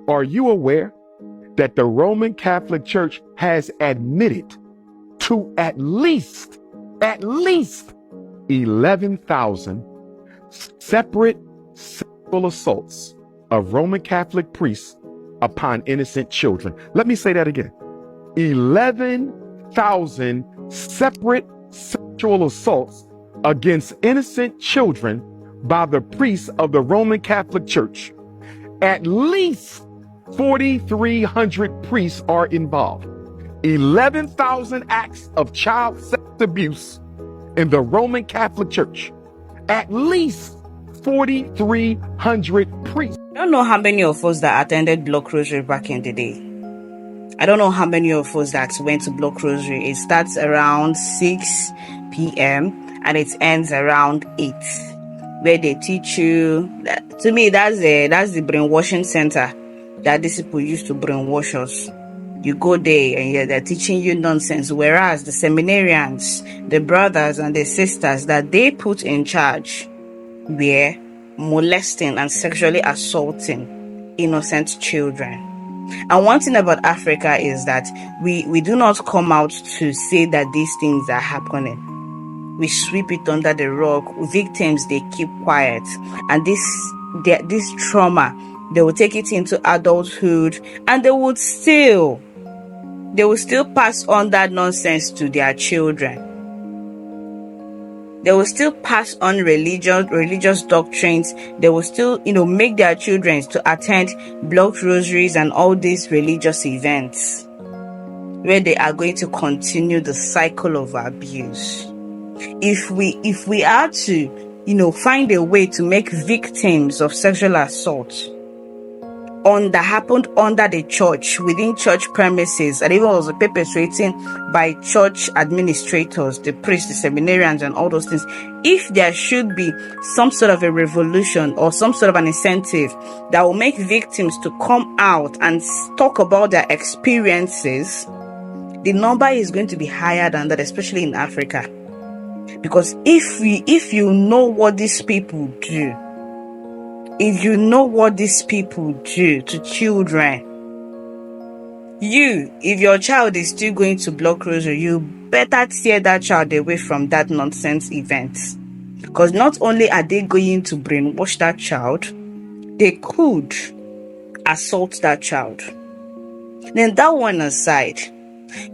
Are you aware that the Roman Catholic Church has admitted to at least 11,000 separate sexual assaults of Roman Catholic priests upon innocent children? Let me say that again. 11,000 separate sexual assaults against innocent children by the priests of the Roman Catholic Church. At least 4,300 priests are involved. 11,000 acts of child sex abuse in the Roman Catholic Church. At least 4,300 priests. I don't know how many of us that attended Block Rosary back in the day. I don't know how many of us that went to Block Rosary. It starts around 6 p.m. and it ends around 8, where they teach you. To me, that's the brainwashing center that these people used to brainwash us. You go there and they're teaching you nonsense, whereas the seminarians, the brothers and the sisters that they put in charge were molesting and sexually assaulting innocent children. And one thing about Africa is that we do not come out to say that these things are happening. We sweep it under the rug. Victims, they keep quiet. And this trauma, they will take it into adulthood, and they will still pass on that nonsense to their children. They will still pass on religious doctrines. They will still, make their children to attend block rosaries and all these religious events where they are going to continue the cycle of abuse. If we are to, find a way to make victims of sexual assault that happened under the church, within church premises, and even was perpetrating by church administrators, the priests, the seminarians, and all those things, if there should be some sort of a revolution or some sort of an incentive that will make victims to come out and talk about their experiences, the number is going to be higher than that, especially in Africa. Because if you know what these people do, if to children, if your child is still going to block rosary, you better tear that child away from that nonsense event. Because not only are they going to brainwash that child, they could assault that child. Then that one aside,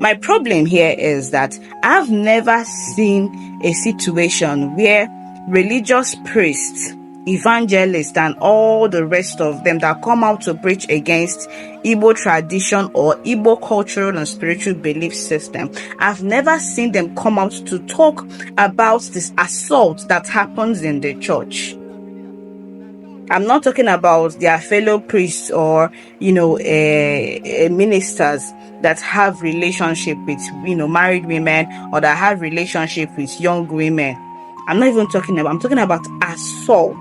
my problem here is that I've never seen a situation where religious priests, evangelists, and all the rest of them that come out to preach against Igbo tradition or Igbo cultural and spiritual belief system, I've never seen them come out to talk about this assault that happens in the church. I'm not talking about their fellow priests or, ministers that have relationship with, married women or that have relationship with young women. I'm talking about assault.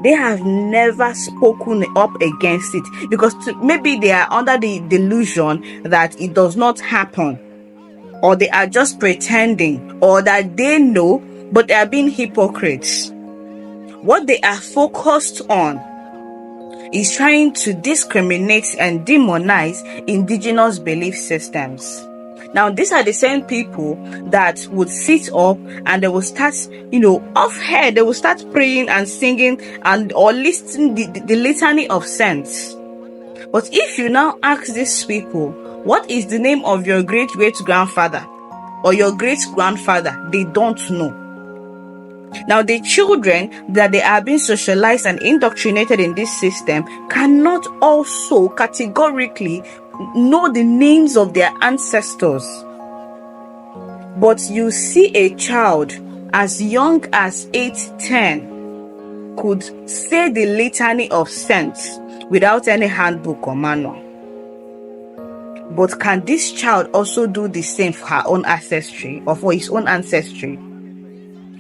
They have never spoken up against it because maybe they are under the delusion that it does not happen, or they are just pretending, or that they know, but they are being hypocrites. What they are focused on is trying to discriminate and demonize indigenous belief systems. Now, these are the same people that would sit up and they will start, off head, they will start praying and singing or listing the litany of saints. But if you now ask these people, what is the name of your great-great-grandfather or your great-grandfather? They don't know. Now, the children that they are being socialized and indoctrinated in this system cannot also categorically know the names of their ancestors. But you see a child as young as 8-10 could say the litany of saints without any handbook or manual. But can this child also do the same for her own ancestry or for his own ancestry?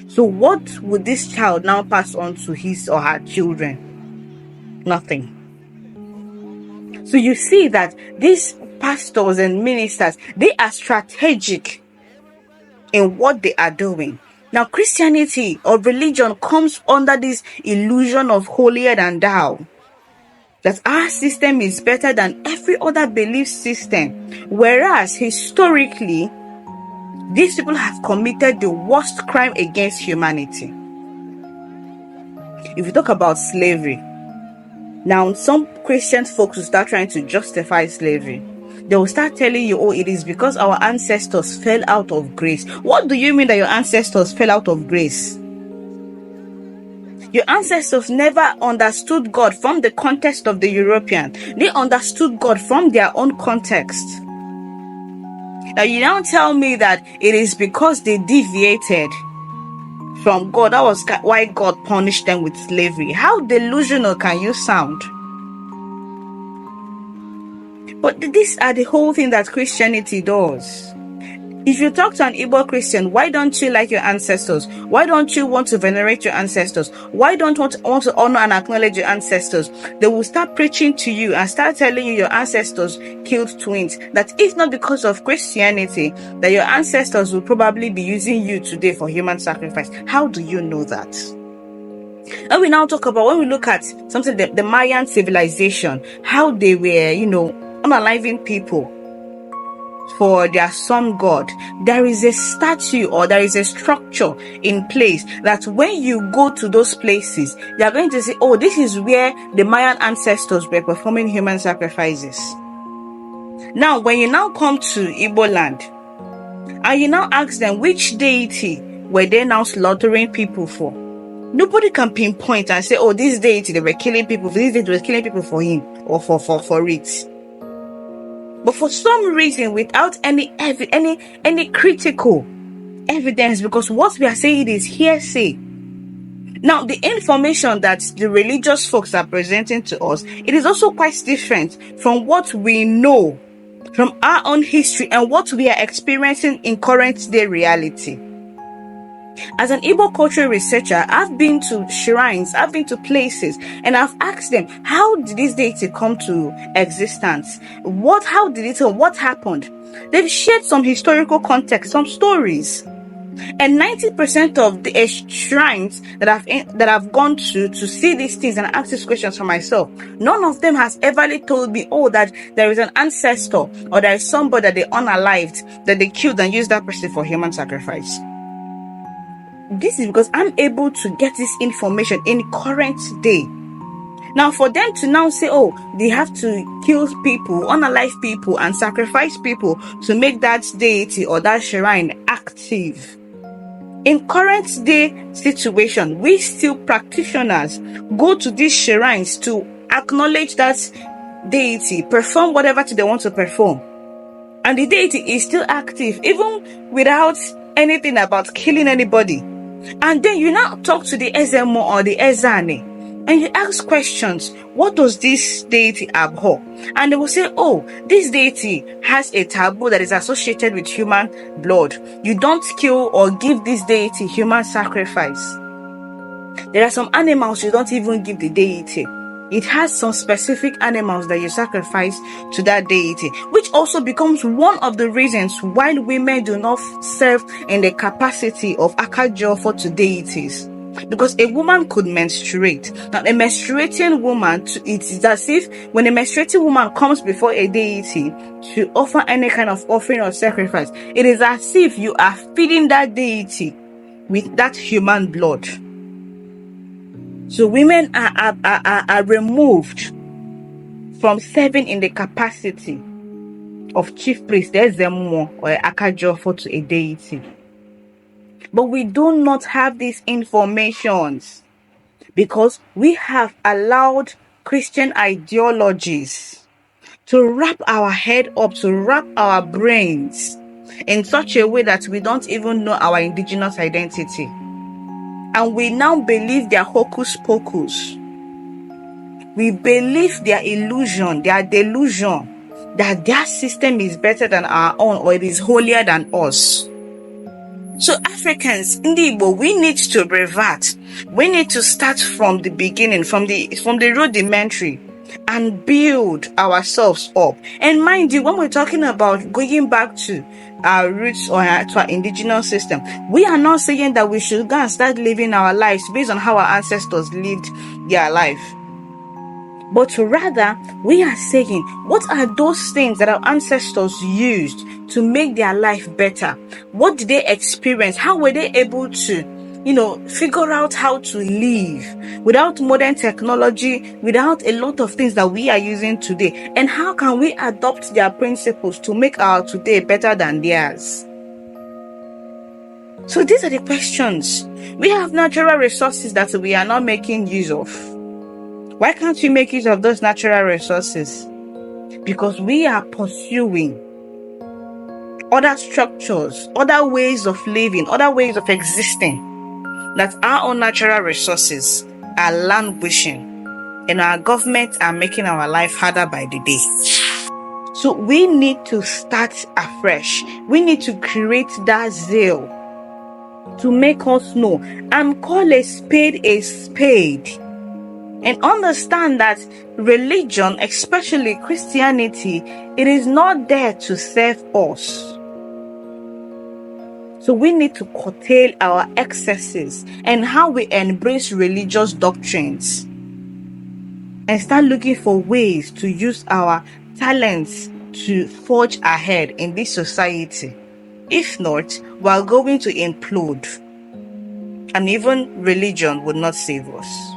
So what would this child now pass on to his or her children? Nothing. So you see that these pastors and ministers, they are strategic in what they are doing. Now, Christianity or religion comes under this illusion of holier than thou. that our system is better than every other belief system, whereas historically, these people have committed the worst crime against humanity. If you talk about slavery, now some Christian folks will start trying to justify slavery. They will start telling you, oh, it is because our ancestors fell out of grace. What do you mean that your ancestors fell out of grace? Your ancestors never understood God from the context of the European. They understood God from their own context. Now you now tell me that it is because they deviated from God. That was why God punished them with slavery. How delusional can you sound? But these are the whole thing that Christianity does. If you talk to an Igbo Christian, why don't you like your ancestors? Why don't you want to venerate your ancestors? Why don't you want to honor and acknowledge your ancestors? They will start preaching to you and start telling you your ancestors killed twins. That if not because of Christianity, that your ancestors will probably be using you today for human sacrifice. How do you know that? And we now talk about, when we look at something, the Mayan civilization, how they were, unaliving people for their sun god. There is a statue or there is a structure in place that when you go to those places, they are going to say, oh, this is where the Mayan ancestors were performing human sacrifices. Now, when you now come to Igbo land and you now ask them which deity were they now slaughtering people for, nobody can pinpoint and say, oh, this deity they were killing people for, this deity was killing people for him or for it. But for some reason, without any critical evidence, because what we are saying is hearsay. Now, the information that the religious folks are presenting to us, it is also quite different from what we know from our own history and what we are experiencing in current day reality. As an Igbo cultural researcher, I've been to shrines, I've been to places, and I've asked them, how did this deity come to existence? What happened? They've shared some historical context, some stories. And 90% of the shrines that I've gone to see these things and ask these questions for myself, none of them has ever told me, oh, that there is an ancestor or there is somebody that they unalived, that they killed and used that person for human sacrifice. This is because I'm able to get this information in current day. Now, for them to now say, oh, they have to kill people, unalive people, and sacrifice people to make that deity or that shrine active. In current day situation, we still practitioners go to these shrines to acknowledge that deity, perform whatever they want to perform. And the deity is still active, even without anything about killing anybody. And then you now talk to the Ezemo or the Ezane and you ask questions. What does this deity abhor? And they will say, oh, this deity has a taboo that is associated with human blood. You don't kill or give this deity human sacrifice. There are some animals you don't even give the deity. It has some specific animals that you sacrifice to that deity, which also becomes one of the reasons why women do not serve in the capacity of Akajofo to deities. Because a woman could menstruate. Now, a menstruating woman, it is as if when a menstruating woman comes before a deity to offer any kind of offering or sacrifice, it is as if you are feeding that deity with that human blood. So women are removed from serving in the capacity of chief priest, Ezemo or Akajofo to a deity. But we do not have these informations because we have allowed Christian ideologies to wrap our head up, to wrap our brains in such a way that we don't even know our indigenous identity. And we now believe their hocus pocus. We believe their illusion, their delusion, that their system is better than our own or it is holier than us. So Africans, in the Igbo, we need to revert. We need to start from the beginning, from the rudimentary, and build ourselves up. And mind you, when we're talking about going back to our roots or to our indigenous system, we are not saying that we should go and start living our lives based on how our ancestors lived their life. but rather we are saying, what are those things that our ancestors used to make their life better? What did they experience? How were they able to figure out how to live without modern technology, without a lot of things that we are using today? And how can we adopt their principles to make our today better than theirs? So these are the questions. We have natural resources that we are not making use of. Why can't we make use of those natural resources? Because we are pursuing other structures, other ways of living, other ways of existing, that our own natural resources are languishing, and our governments are making our life harder by the day. So we need to start afresh. We need to create that zeal to make us know and call a spade, and understand that religion, especially Christianity, it is not there to serve us. So we need to curtail our excesses and how we embrace religious doctrines, and start looking for ways to use our talents to forge ahead in this society. If not, we are going to implode, and even religion would not save us.